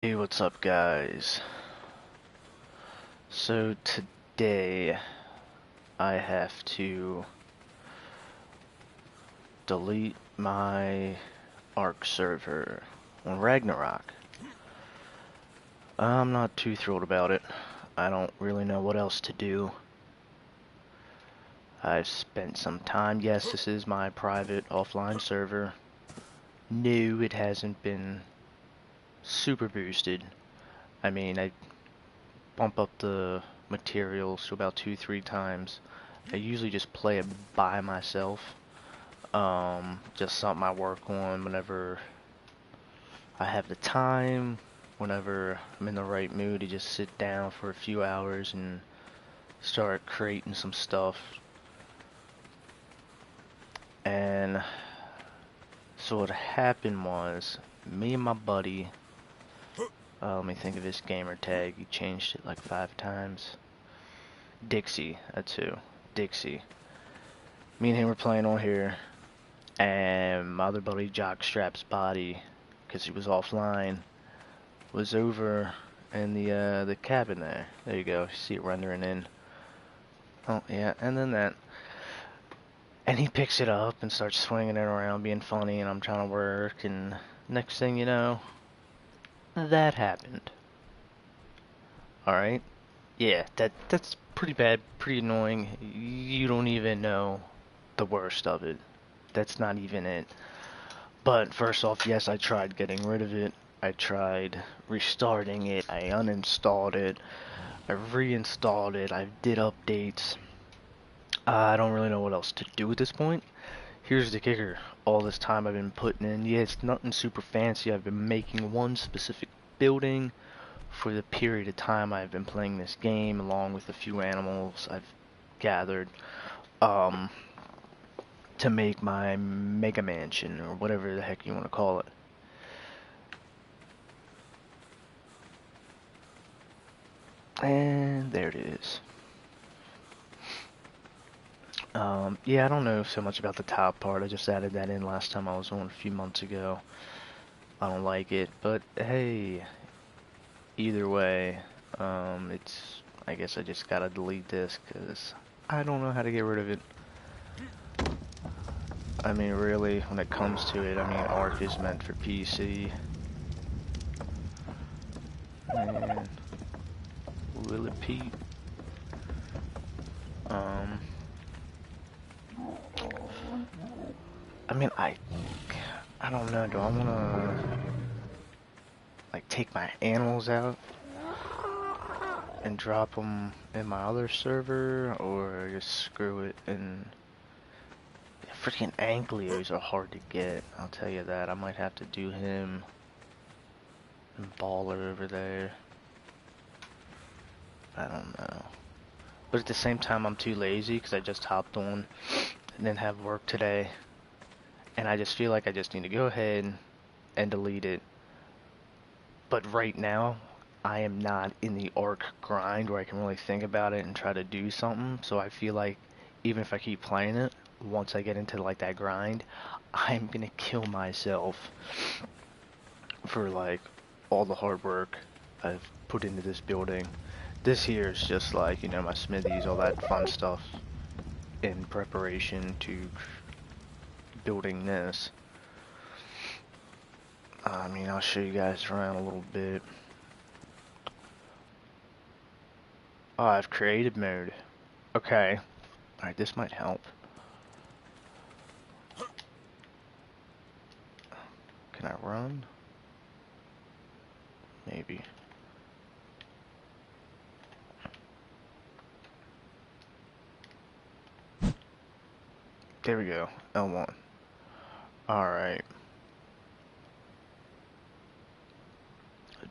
Hey, what's up, guys? So today I have to delete my ARK server on Ragnarok. I'm not too thrilled about it. I don't really know what else to do. I've spent some time. Yes, this is my private offline server. No, it hasn't been super boosted. I mean, I bump up the materials to about 2-3 times. I usually just play it by myself. Just something I work on whenever I have the time, whenever I'm in the right mood to just sit down for a few hours and start creating some stuff. And so what happened was, me and my buddy, let me think of his gamer tag, he changed it like 5 times. Dixie, that's who. Dixie. Me and him were playing on here, and my other buddy, Jockstrap's body, because he was offline, was over in the cabin there. There you go. See it rendering in. Oh yeah, and then that. And he picks it up and starts swinging it around, being funny, and I'm trying to work, and next thing you know, that happened. All right. Yeah, that's pretty bad, pretty annoying. You don't even know the worst of it. That's not even it. But first off, yes, I tried getting rid of it. I tried restarting it. I uninstalled it. I reinstalled it. I did updates. I don't really know what else to do at this point. Here's the kicker. All this time I've been putting in, yeah, it's nothing super fancy. I've been making one specific building for the period of time I've been playing this game, along with a few animals I've gathered, um, to make my mega mansion, or whatever the heck you want to call it. And there it is. Yeah, I don't know so much about the top part. I just added that in last time I was on a few months ago. I don't like it, but hey, either way, I guess I just gotta delete this because I don't know how to get rid of it. I mean, really, when it comes to it, I mean, ARK is meant for PC. And will it Pete? Um, I mean, I don't know. Do I wanna like take my animals out and drop them in my other server, or just screw it? And freaking Anglios are hard to get, I'll tell you that. I might have to do him and Baller over there. I don't know. But at the same time, I'm too lazy because I just hopped on and then have work today. And I just feel like I just need to go ahead and delete it. But right now, I am not in the ARK grind where I can really think about it and try to do something. So I feel like even if I keep playing it, once I get into like that grind, I'm gonna kill myself for like all the hard work I've put into this building. This here is just like, you know, my smithies, all that fun stuff in preparation to building this. I mean, I'll show you guys around a little bit. Oh, I've created mode. Okay. Alright, this might help. Can I run? Maybe. There we go. L1. Alright.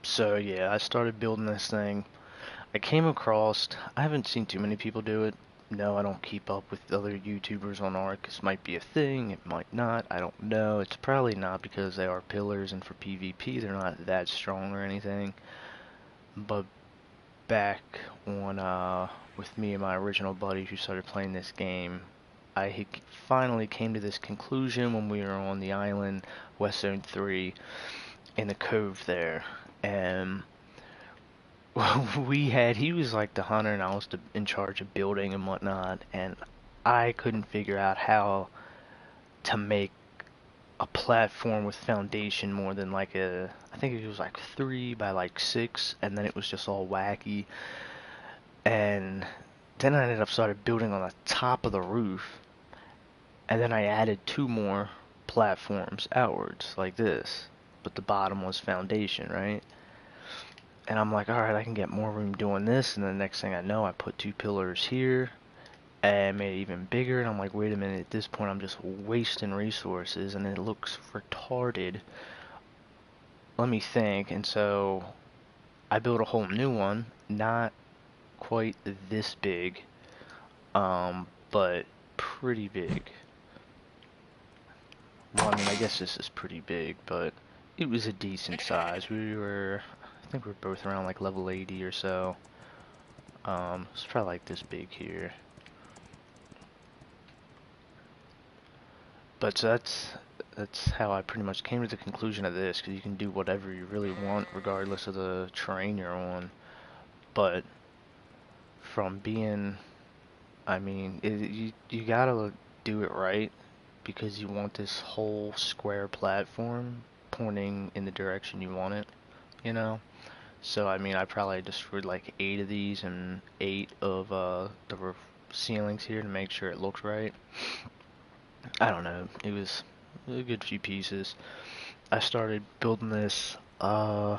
So yeah, I started building this thing. I came across, I haven't seen too many people do it. No, I don't keep up with other YouTubers on ARK. This might be a thing, it might not, I don't know. It's probably not because they are pillars and for PvP they're not that strong or anything. But back on, with me and my original buddy who started playing this game, I finally came to this conclusion when we were on the island, West Zone 3, in the cove there. And he was like the hunter and I was in charge of building and whatnot, and I couldn't figure out how to make a platform with foundation more than like I think it was like 3 by like 6, and then it was just all wacky. And then I ended up started building on the top of the roof, and then I added 2 more platforms outwards like this, but the bottom was foundation, right? And I'm like, alright, I can get more room doing this, and the next thing I know, I put 2 pillars here, and made it even bigger, and I'm like, wait a minute, at this point I'm just wasting resources, and it looks retarded. Let me think. And so I built a whole new one, not quite this big, but pretty big. Well, I mean, I guess this is pretty big, but it was a decent size. I think we were both around like level 80 or so. It's probably like this big here. But so that's how I pretty much came to the conclusion of this, because you can do whatever you really want regardless of the terrain you're on. But from being, I mean, you gotta do it right, because you want this whole square platform pointing in the direction you want it, you know? So, I mean, I probably destroyed like 8 of these and 8 of the roof ceilings here to make sure it looked right. I don't know, it was a good few pieces. I started building this, I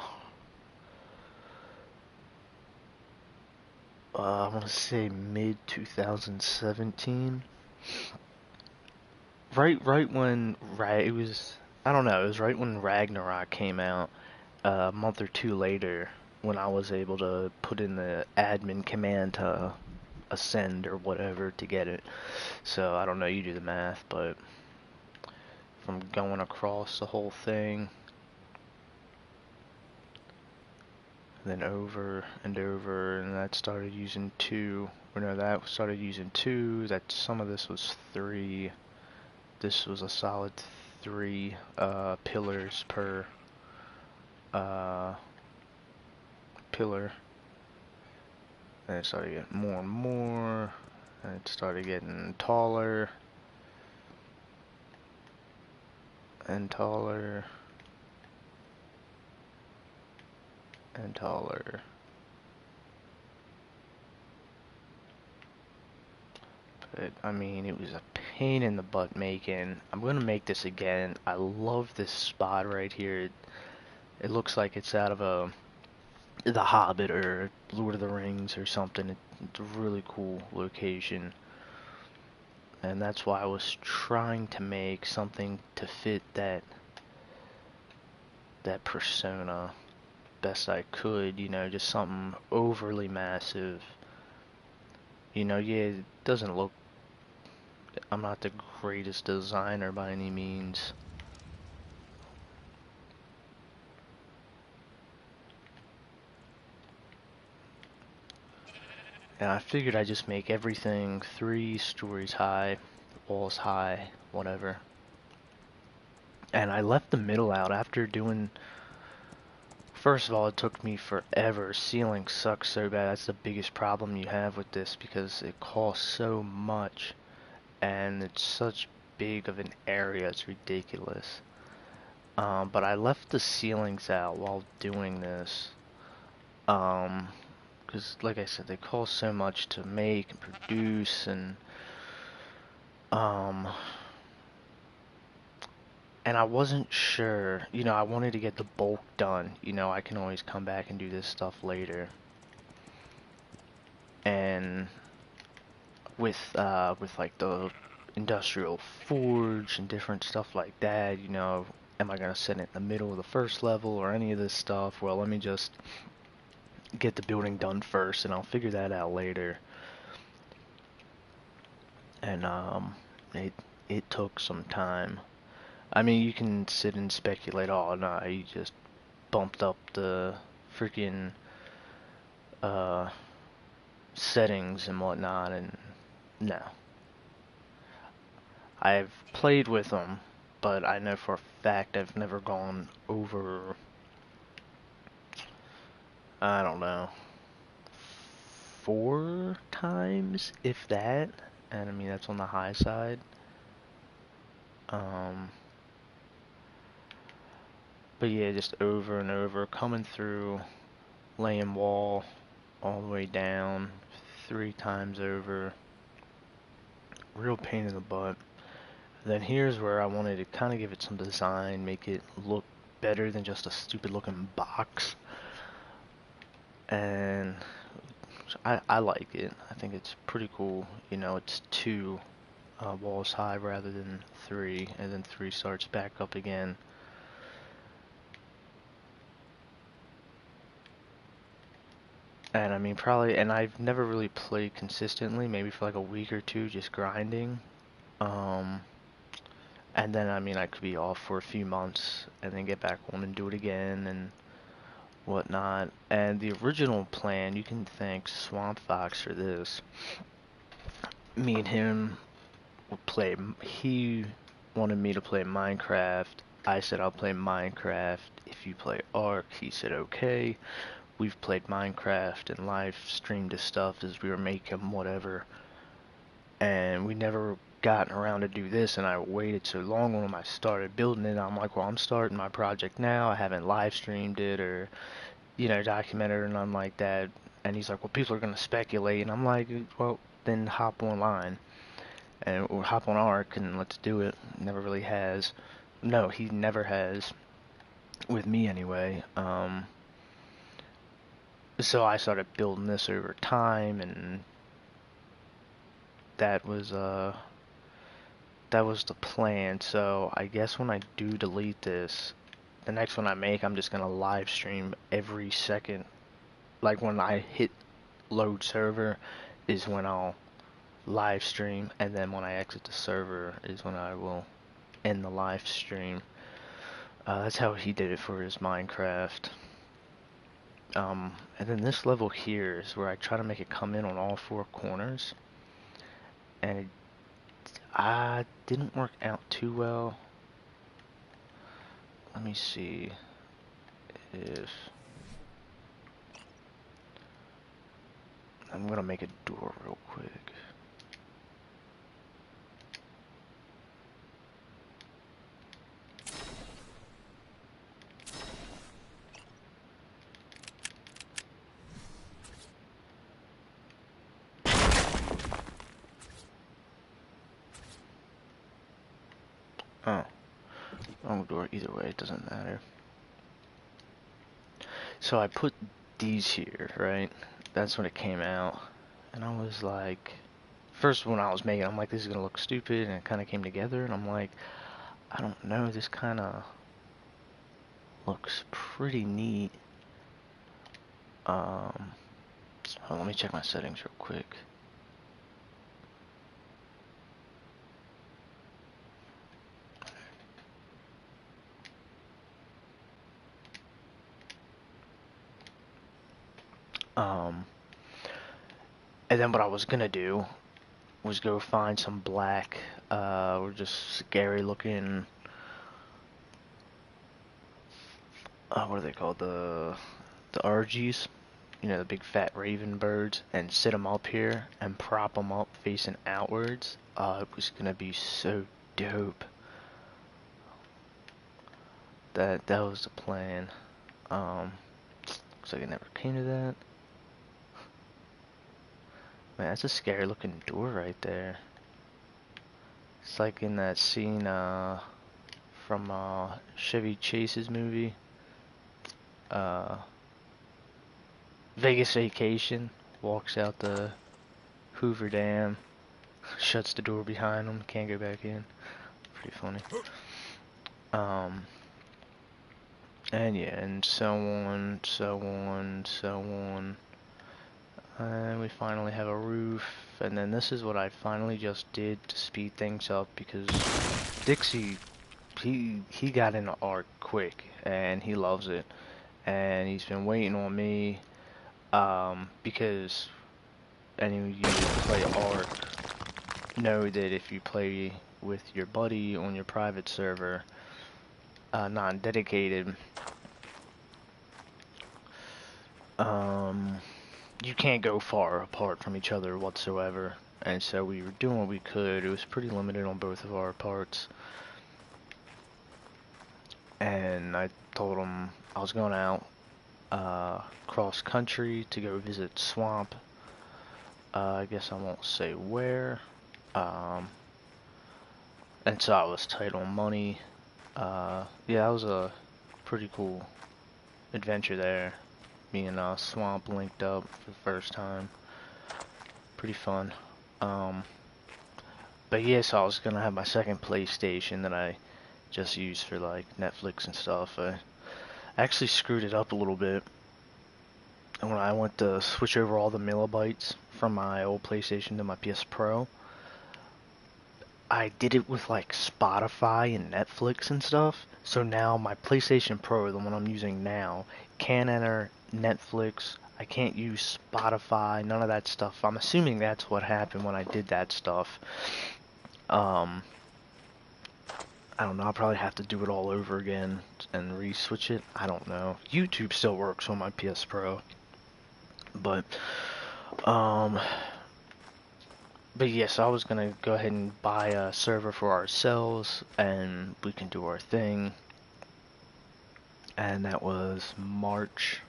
want to say mid 2017. Right when it was, I don't know, it was right when Ragnarok came out. A month or 2 later, when I was able to put in the admin command to ascend or whatever to get it. So I don't know, you do the math, but from going across the whole thing, then over and over, and that started using 2, or no, that started using 2, that some of this was 3, this was a solid 3 pillars per pillar, and it started getting more and more, and it started getting taller and taller and taller. But I mean, it was a pain in the butt making. I'm gonna make this again. I love this spot right here. It looks like it's out of The Hobbit or Lord of the Rings or something. It's a really cool location. And that's why I was trying to make something to fit that persona best I could, you know, just something overly massive. You know, yeah, it doesn't look, I'm not the greatest designer by any means. And I figured I'd just make everything 3 stories high, walls high, whatever. And I left the middle out after doing, first of all, it took me forever. Ceiling sucks so bad. That's the biggest problem you have with this, because it costs so much and it's such big of an area, it's ridiculous. But I left the ceilings out while doing this. Because like I said, they cost so much to make and produce, um, and I wasn't sure, you know, I wanted to get the bulk done. You know, I can always come back and do this stuff later. And with like the industrial forge and different stuff like that, you know, am I gonna set it in the middle of the first level or any of this stuff? Well, let me just get the building done first, and I'll figure that out later. And it took some time. I mean, you can sit and speculate, oh no, he just bumped up the freaking uh settings and whatnot, and no. I've played with them, but I know for a fact I've never gone over I don't know, 4 times, if that. And I mean, that's on the high side. Um, but yeah, just over and over, coming through, laying wall all the way down, 3 times over. Real pain in the butt. Then here's where I wanted to kind of give it some design, make it look better than just a stupid looking box. And I like it. I think it's pretty cool. You know, it's 2 walls high rather than 3, and then 3 starts back up again. And I mean, probably, and I've never really played consistently, maybe for like a week or 2, just grinding. Um, and then, I mean, I could be off for a few months and then get back on and do it again and whatnot. And the original plan, you can thank Swamp Fox for this. Me and him would play, he wanted me to play Minecraft. I said I'll play Minecraft if you play ARK. He said okay. We've played Minecraft and live streamed his stuff as we were making whatever. And we never gotten around to do this, and I waited so long when I started building it. I'm like, well, I'm starting my project now. I haven't live streamed it or, you know, documented or nothing like that. And he's like, well, people are going to speculate. And I'm like, well, then hop online. And or hop on ARK and let's do it. Never really has. No, he never has. With me anyway. So I started building this over time, and that was that was the plan. So I guess when I do delete this, the next one I make, I'm just gonna live stream every second. Like when I hit load server is when I'll live stream, and then when I exit the server is when I will end the live stream. That's how he did it for his Minecraft. And then this level here is where I try to make it come in on all 4 corners, and it didn't work out too well. Let me see if I'm gonna make a door real quick. Oh, wrong door. Either way, it doesn't matter. So I put these here, right? That's when it came out, and I was like, first when I was making it, I'm like, this is gonna look stupid, and it kind of came together, and I'm like, I don't know, this kind of looks pretty neat. Hold on, let me check my settings real quick. And then what I was gonna do was go find some black, or just scary looking, what are they called? The RGs, you know, the big fat raven birds, and sit them up here and prop them up facing outwards. It was gonna be so dope. That was the plan. Looks like it never came to that. Man, that's a scary looking door right there. It's like in that scene from Chevy Chase's movie, Vegas Vacation. Walks out the Hoover Dam, shuts the door behind him, can't go back in. Pretty funny. And yeah, and so on, so on, so on. And we finally have a roof, and then this is what I finally just did to speed things up, because Dixie, he got into ARK quick, and he loves it, and he's been waiting on me, because any of you who play ARK know that if you play with your buddy on your private server, non-dedicated, you can't go far apart from each other whatsoever. And so we were doing what we could. It was pretty limited on both of our parts. And I told him I was going out cross country to go visit Swamp. I guess I won't say where. And so I was tight on money. Yeah, that was a pretty cool adventure there. Me and Swamp linked up for the first time. Pretty fun. But yes, I was gonna have my second PlayStation that I just used for like Netflix and stuff. I actually screwed it up a little bit. And when I went to switch over all the millibytes from my old PlayStation to my PS Pro, I did it with like Spotify and Netflix and stuff. So now my PlayStation Pro, the one I'm using now, can't enter Netflix. I can't use Spotify, none of that stuff. I'm assuming that's what happened when I did that stuff. I don't know, I'll probably have to do it all over again and re-switch it. I don't know. YouTube still works on my PS Pro. But, yes, I was gonna go ahead and buy a server for ourselves, and we can do our thing. And that was March,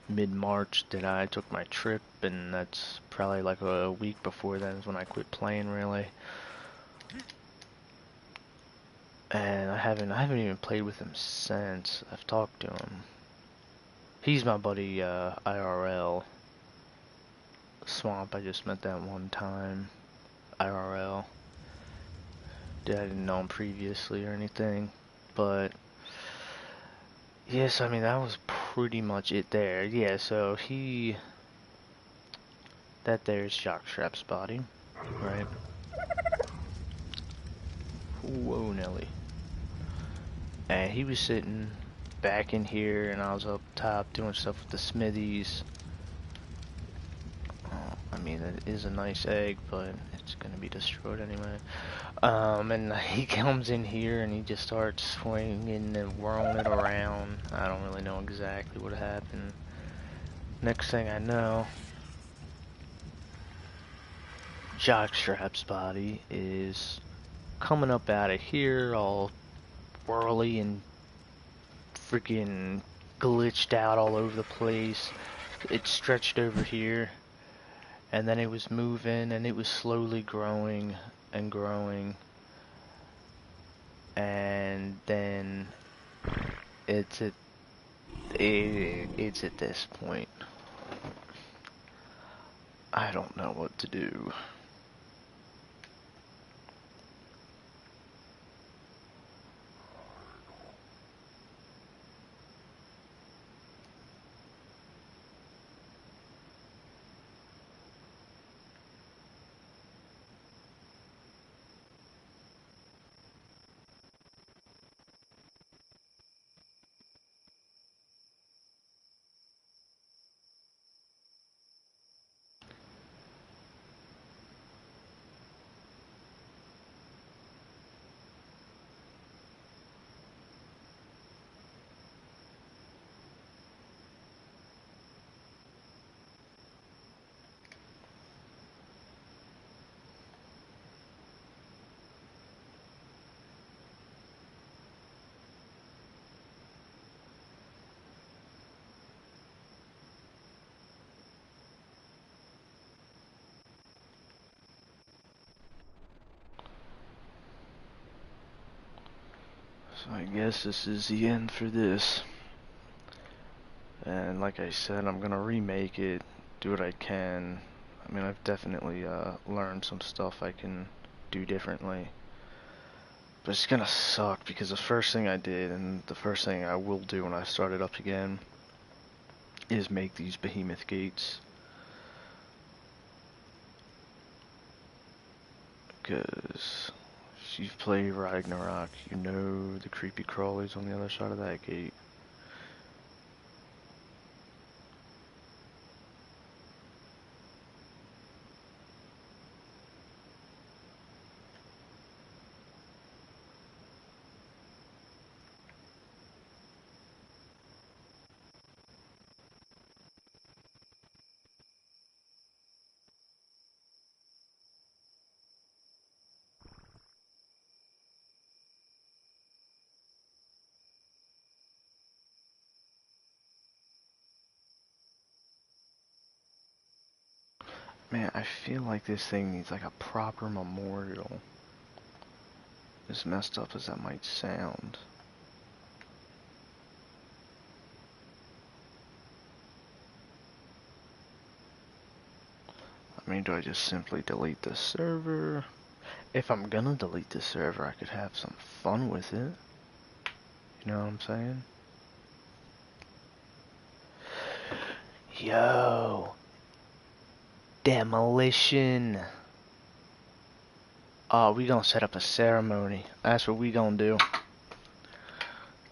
mid-March that I took my trip, and that's probably like a week before then is when I quit playing, really. And I haven't even played with him since. I've talked to him. He's my buddy, IRL. Swamp, I just met that one time. IRL. I didn't know him previously or anything, but yes, I mean that was pretty much it there. Yeah, so that there's Jockstrap's body, right? Whoa, Nelly. And he was sitting back in here, and I was up top doing stuff with the smithies. I mean, it is a nice egg, but it's gonna be destroyed anyway. And he comes in here and he just starts swinging and whirling it around. I don't really know exactly what happened. Next thing I know, Jockstrap's body is coming up out of here all whirly and freaking glitched out all over the place. It stretched over here, and then it was moving, and it was slowly growing and growing, and then it's at this point. I don't know what to do. So I guess this is the end for this. And like I said, I'm gonna remake it, do what I can. I mean, I've definitely learned some stuff I can do differently. But it's gonna suck because the first thing I did, and the first thing I will do when I start it up again, is make these behemoth gates. Because if you've played Ragnarok, you know the creepy crawlies on the other side of that gate. Man, I feel like this thing needs like a proper memorial. As messed up as that might sound. I mean, do I just simply delete the server? If I'm gonna delete the server, I could have some fun with it. You know what I'm saying? Yo! Demolition! Oh, we gonna set up a ceremony. That's what we gonna do.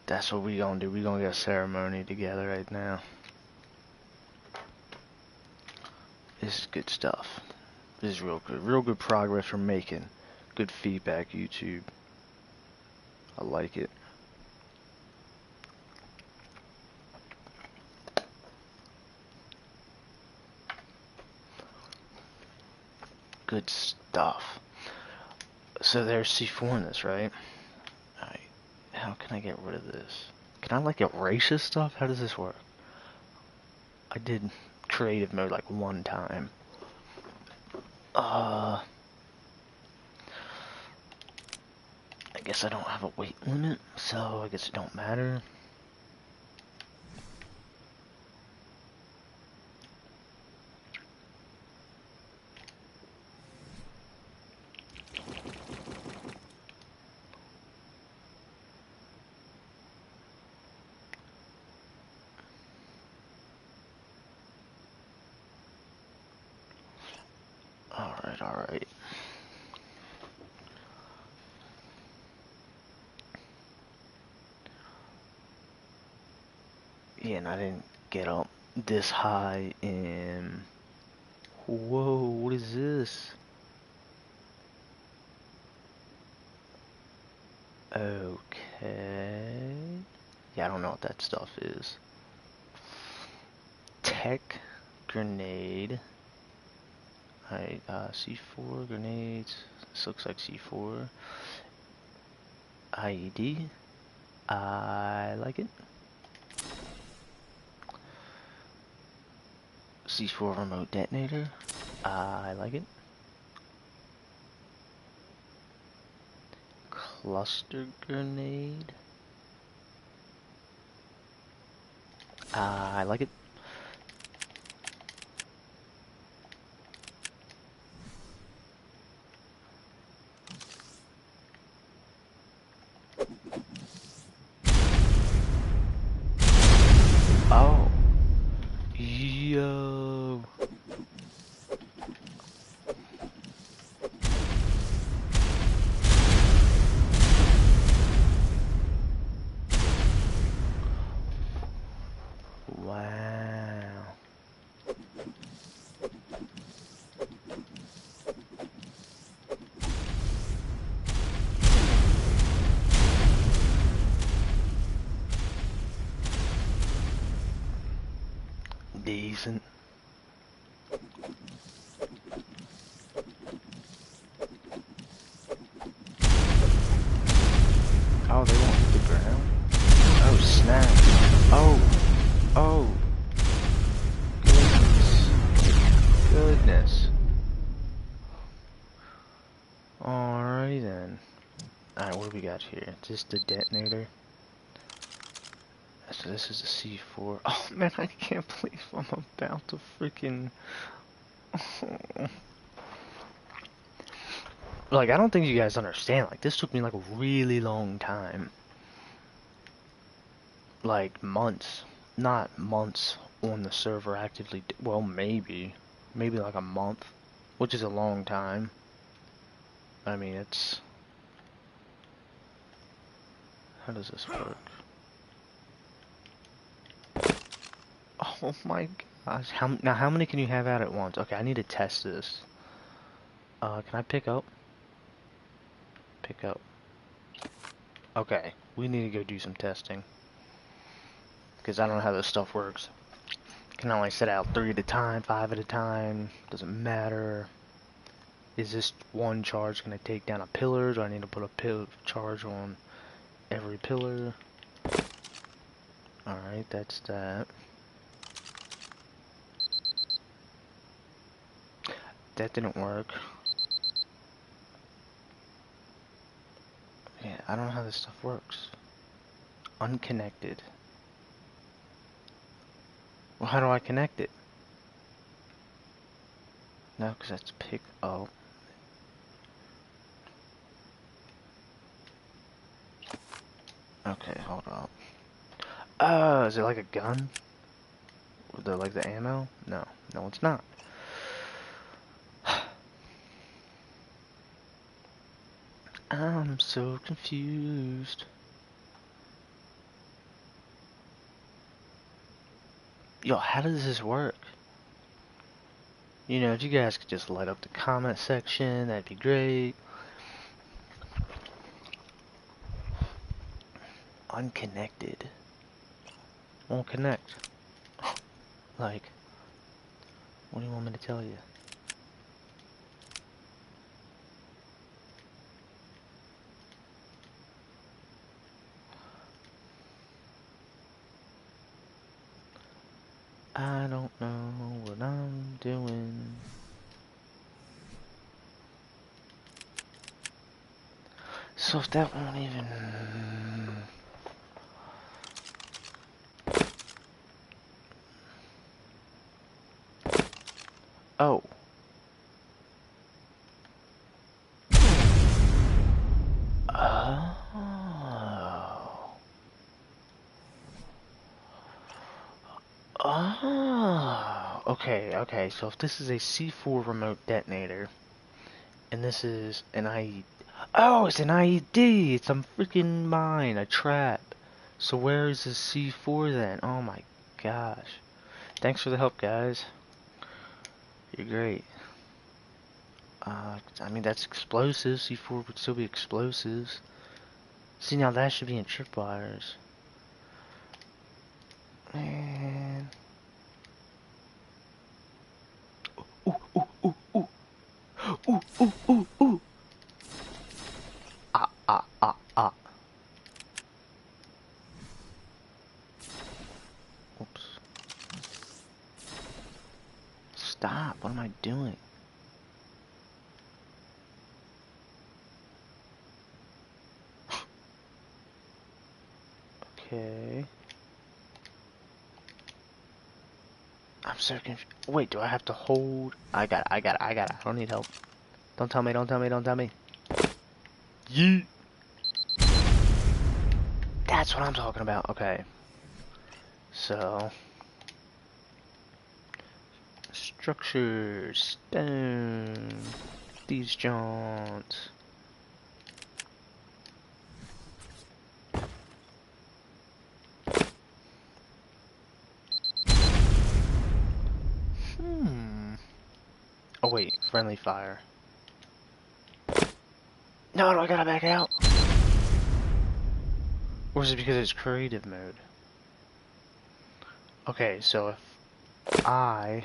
That's what we gonna do. We gonna get a ceremony together right now. This is good stuff. This is real good. Real good progress we're making. Good feedback, YouTube. I like it. Good stuff. So there's C4 in this, right? Alright. How can I get rid of this? Can I like erase this stuff? How does this work? I did creative mode like one time. I guess I don't have a weight limit, so I guess it don't matter. Alright, alright. Yeah, and I didn't get up this high in... Whoa, what is this? Okay... Yeah, I don't know what that stuff is. Tech grenade. Alright, C4 grenades. This looks like C4. IED. I like it. C4 remote detonator. I like it. Cluster grenade. I like it. Oh. Yo. Wow. Decent. Oh, they won't hit the ground? Oh, snap. Oh. Oh. Goodness. Goodness. Alrighty then. Alright, what do we got here? Just the detonator. So this is a C4. Oh man, I can't believe I'm about to freaking... Like, I don't think you guys understand. Like, this took me like a really long time. Like, months. Not months on the server actively. Well, maybe. Maybe like a month. Which is a long time. I mean, it's... How does this work? Oh my gosh. Now, how many can you have out at once? Okay, I need to test this. Can I pick up? Pick up. Okay, we need to go do some testing. Because I don't know how this stuff works. Can only set out 3 at a time, 5 at a time. Doesn't matter. Is this one charge going to take down a pillar? Do I need to put a charge on every pillar? Alright, that's that. That didn't work. Yeah, I don't know how this stuff works. Unconnected. Well, how do I connect it? No, because that's pick. Oh. Okay, hold up. Is it like a gun? Like the ammo? No, no, it's not. I'm so confused. Yo, how does this work? You know, if you guys could just light up the comment section, that'd be great. Unconnected. Won't connect. Like, what do you want me to tell you? I don't know what I'm doing. So if that won't even... Oh. Oh. Oh. Okay, okay, so if this is a C4 remote detonator, and this is an IED... Oh, it's an IED! It's a freaking mine, a trap. So where is the C4 then? Oh my gosh. Thanks for the help, guys. You're great. I mean, that's explosives. C4 would still be explosives. See, now that should be in tripwires. Man. Ooh, ooh, ooh, ooh. Ooh, ooh, ooh, ooh. Ah, ah, ah, ah. Oops. Stop. What am I doing? Okay. I'm so confused. Wait, do I have to hold? I got it, I got it, I got it. I don't need help. Don't tell me, don't tell me, don't tell me. Yeet. That's what I'm talking about. Okay. So. Structures. Stone. These jaunts. Oh wait, friendly fire. No, I gotta back out. Or is it because it's creative mode? Okay, so if I...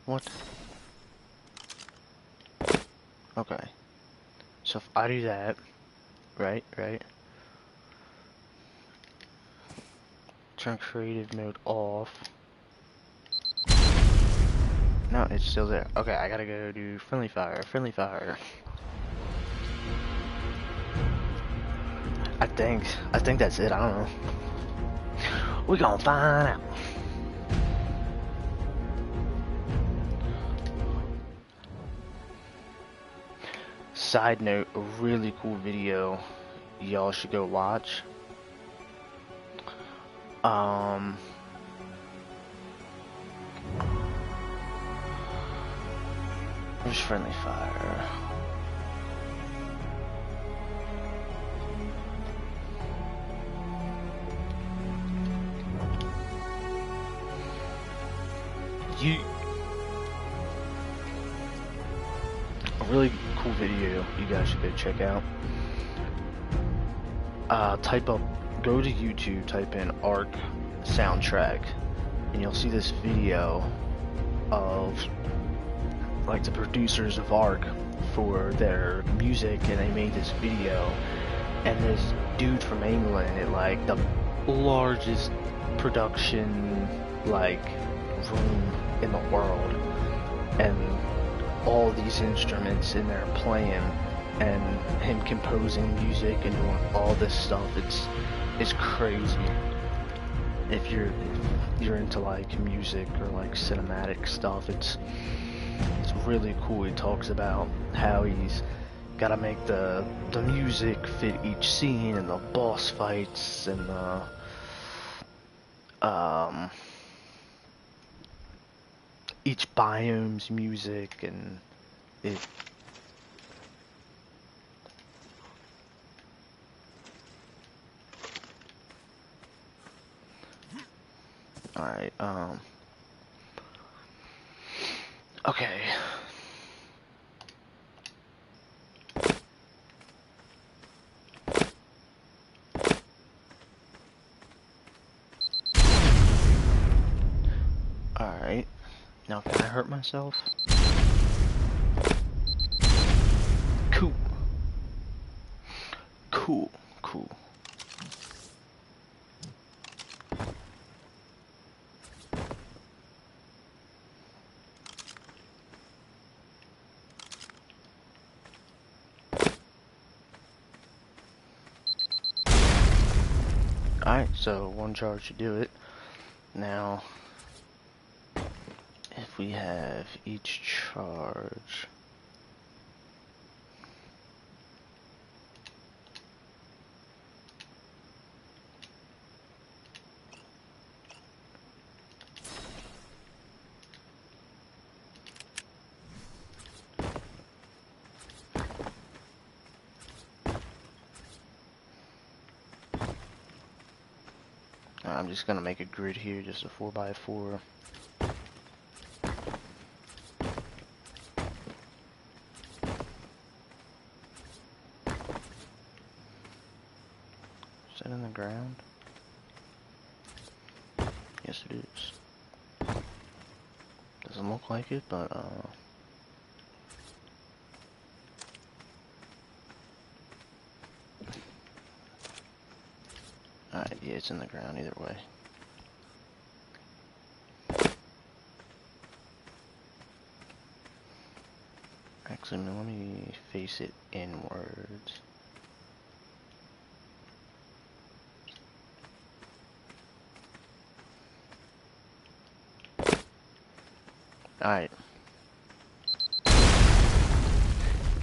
What? Okay. So if I do that, right? Turn creative mode off. No, it's still there. Okay, I gotta go do friendly fire, friendly fire. I think that's it, I don't know. We gonna find out. Side note, a really cool video y'all should go watch. Where's friendly fire? A really cool video you guys should go check out. Go to YouTube, type in ARK soundtrack, and you'll see this video of like the producers of ARK for their music, and they made this video, and this dude from England at like the largest production like room in the world and all these instruments in there playing, and him composing music and doing all this stuff. It's crazy. If you're into like music or like cinematic stuff, it's really cool. He talks about how he's gotta make the music fit each scene and the boss fights and the each biome's music, and it alright, okay. Alright, now can I hurt myself? Cool. Cool, cool. Alright, so one charge should do it. Now, if we have each charge, I'm just gonna make a grid here, just a 4x4. Is that in the ground? Yes, it is. Doesn't look like it, but alright, yeah, it's in the ground either way. Actually, no, let me face it inwards. Alright.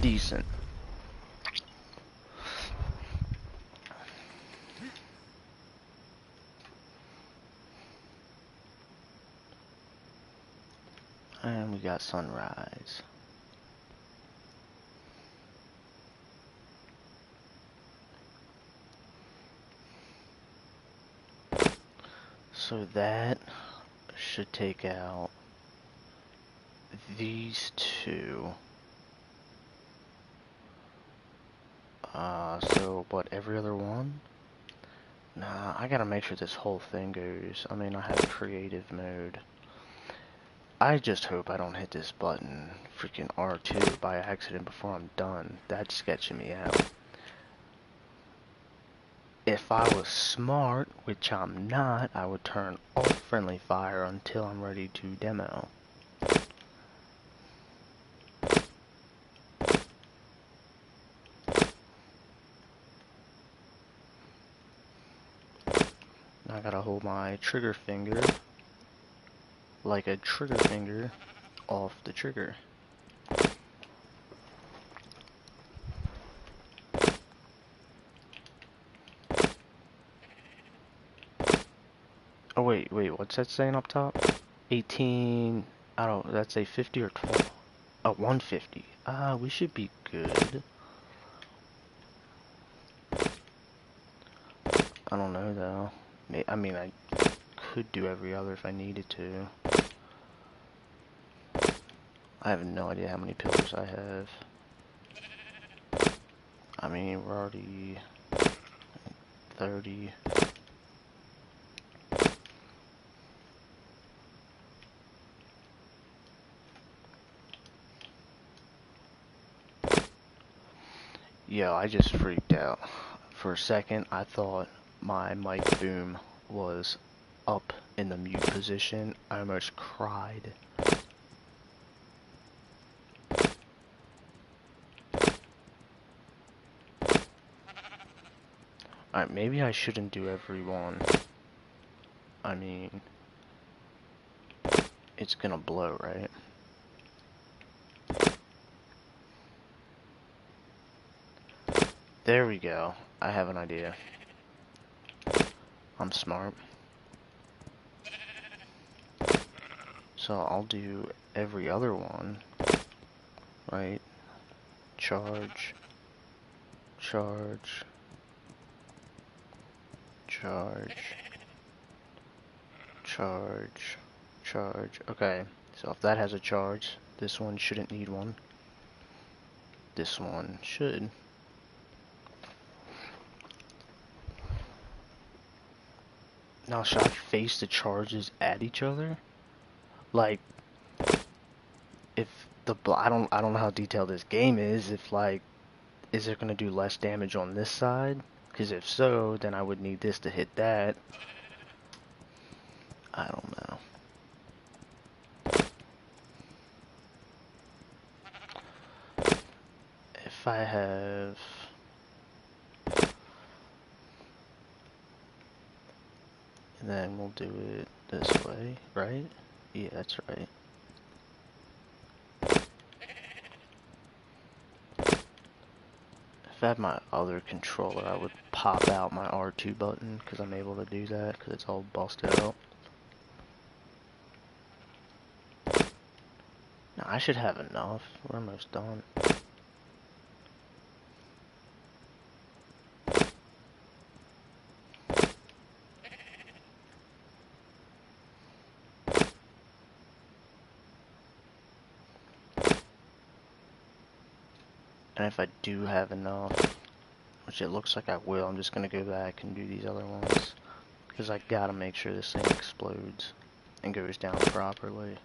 Decent. And we got sunrise. So that should take out these two. So what, every other one? Nah, I gotta make sure this whole thing goes. I mean, I have creative mode. I just hope I don't hit this button, freaking R2, by accident before I'm done. That's sketching me out. If I was smart, which I'm not, I would turn off friendly fire until I'm ready to demo. Now I gotta hold my trigger finger like a trigger finger off the trigger. Oh wait, what's that saying up top? 18, I don't, that's a 50 or 12? 150. We should be good. I don't know though. I mean, I could do every other if I needed to. I have no idea how many pillars I have. I mean, we're already 30. Yo, I just freaked out. For a second, I thought my mic boom was up in the mute position. I almost cried. Alright, maybe I shouldn't do every one. I mean, it's gonna blow, right? There we go. I have an idea. I'm smart. So I'll do every other one, right? Charge, charge, charge, charge, charge. Okay, so if that has a charge, this one shouldn't need one. This one should. Now, should I face the charges at each other? Like, if I don't know how detailed this game is. If like, is it gonna do less damage on this side? Because if so, then I would need this to hit that. I don't know. If I have, and then we'll do it this way, right? Yeah, that's right. If I had my other controller, I would pop out my R2 button, because I'm able to do that, because it's all busted out. Now, I should have enough. We're almost done. And if I do have enough, which it looks like I will, I'm just going to go back and do these other ones. Because I gotta make sure this thing explodes and goes down properly.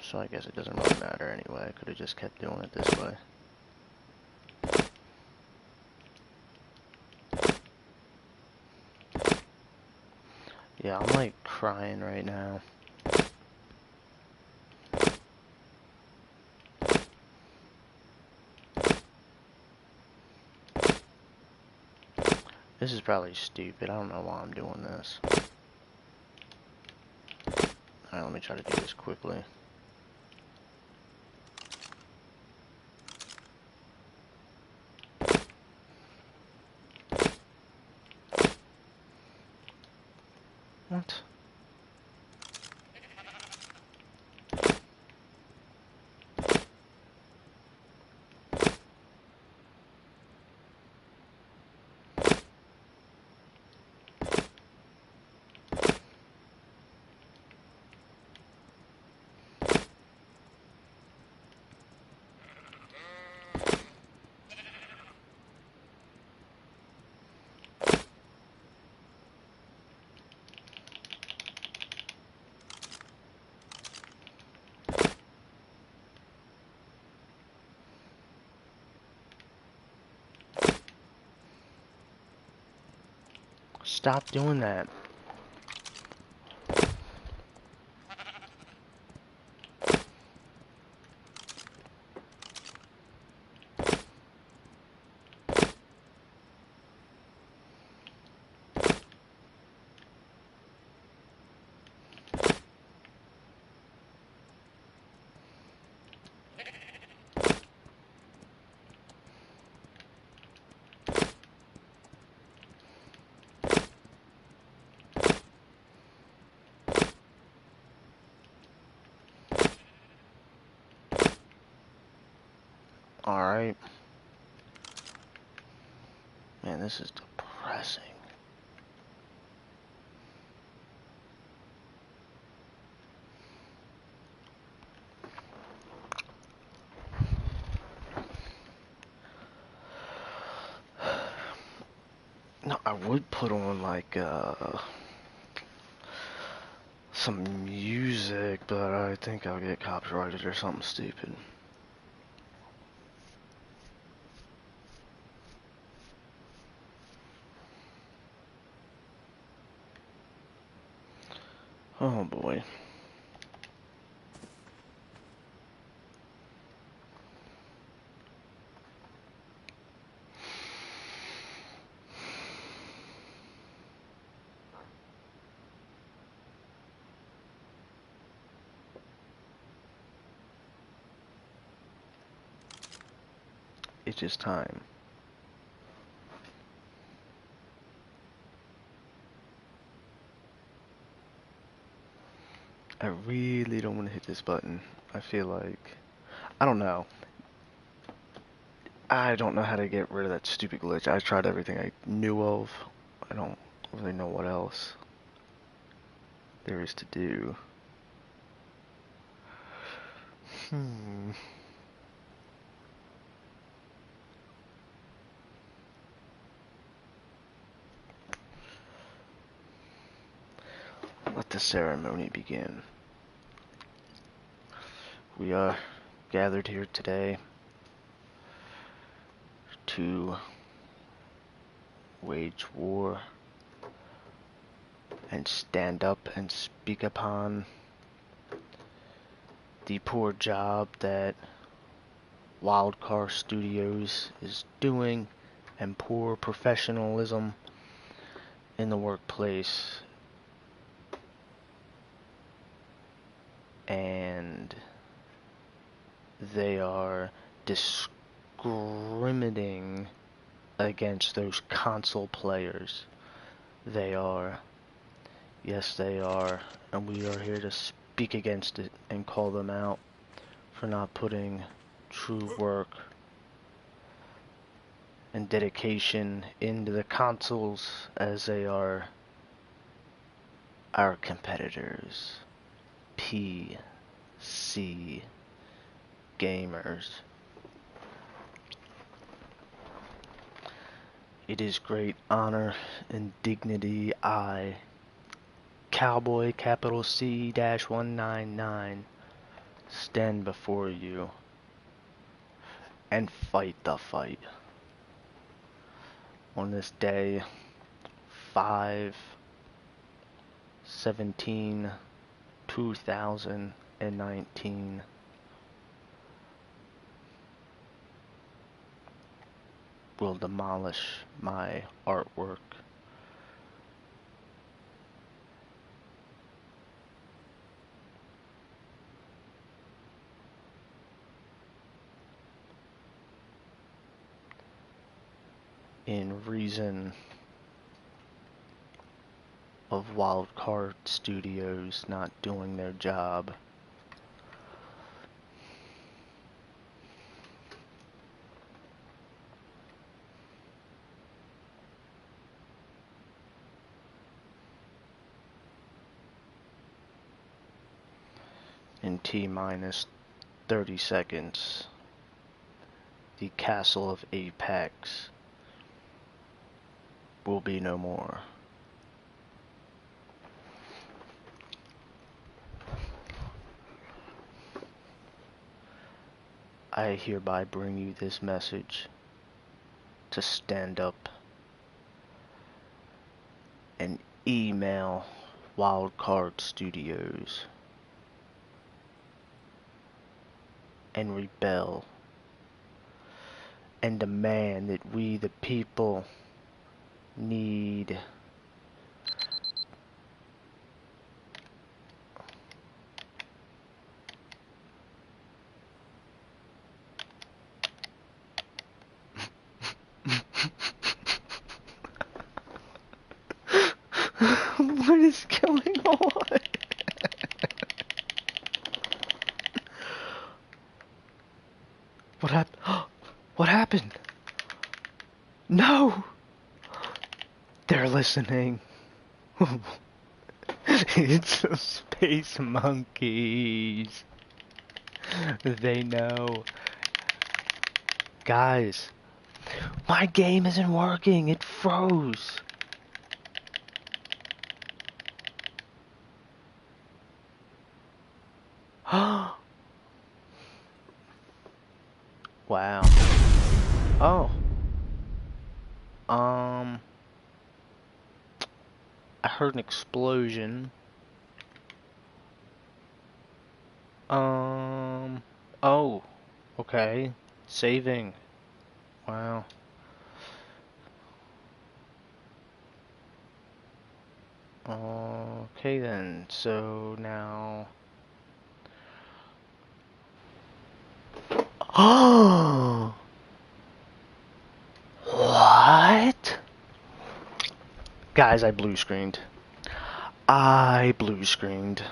So I guess it doesn't really matter anyway. I could have just kept doing it this way. Yeah, I'm like crying right now. This is probably stupid. I don't know why I'm doing this. Alright, let me try to do this quickly. What? Stop doing that. Alright. Man, this is depressing. No, I would put on like some music, but I think I'll get copyrighted or something stupid. Oh boy. just time. I really don't want to hit this button. I feel like... I don't know. I don't know how to get rid of that stupid glitch. I tried everything I knew of. I don't really know what else there is to do. Let the ceremony begin. We are gathered here today to wage war and stand up and speak upon the poor job that Wildcard Studios is doing and poor professionalism in the workplace. And they are discriminating against those console players. They are. Yes, they are. And we are here to speak against it and call them out for not putting true work and dedication into the consoles as they are our competitors. PC gamers. It is great honor and dignity I, Cowboy capital C -199, stand before you and fight the fight. On this day, 5/17/2019, will demolish my artwork. In reason of Wildcard Studios not doing their job. In T-minus 30 seconds, the castle of Apex will be no more. I hereby bring you this message to stand up and email Wildcard Studios and rebel and demand that we the people need what is going on? What happened? What happened? No! They're listening. It's the space monkeys. They know. Guys, my game isn't working. It froze. Wow. Oh. I heard an explosion. Oh. Okay. Saving. Wow. Okay then. So now. Oh. Guys, I blue screened. I blue screened.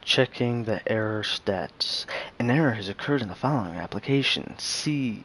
Checking the error stats. An error has occurred in the following application. CE-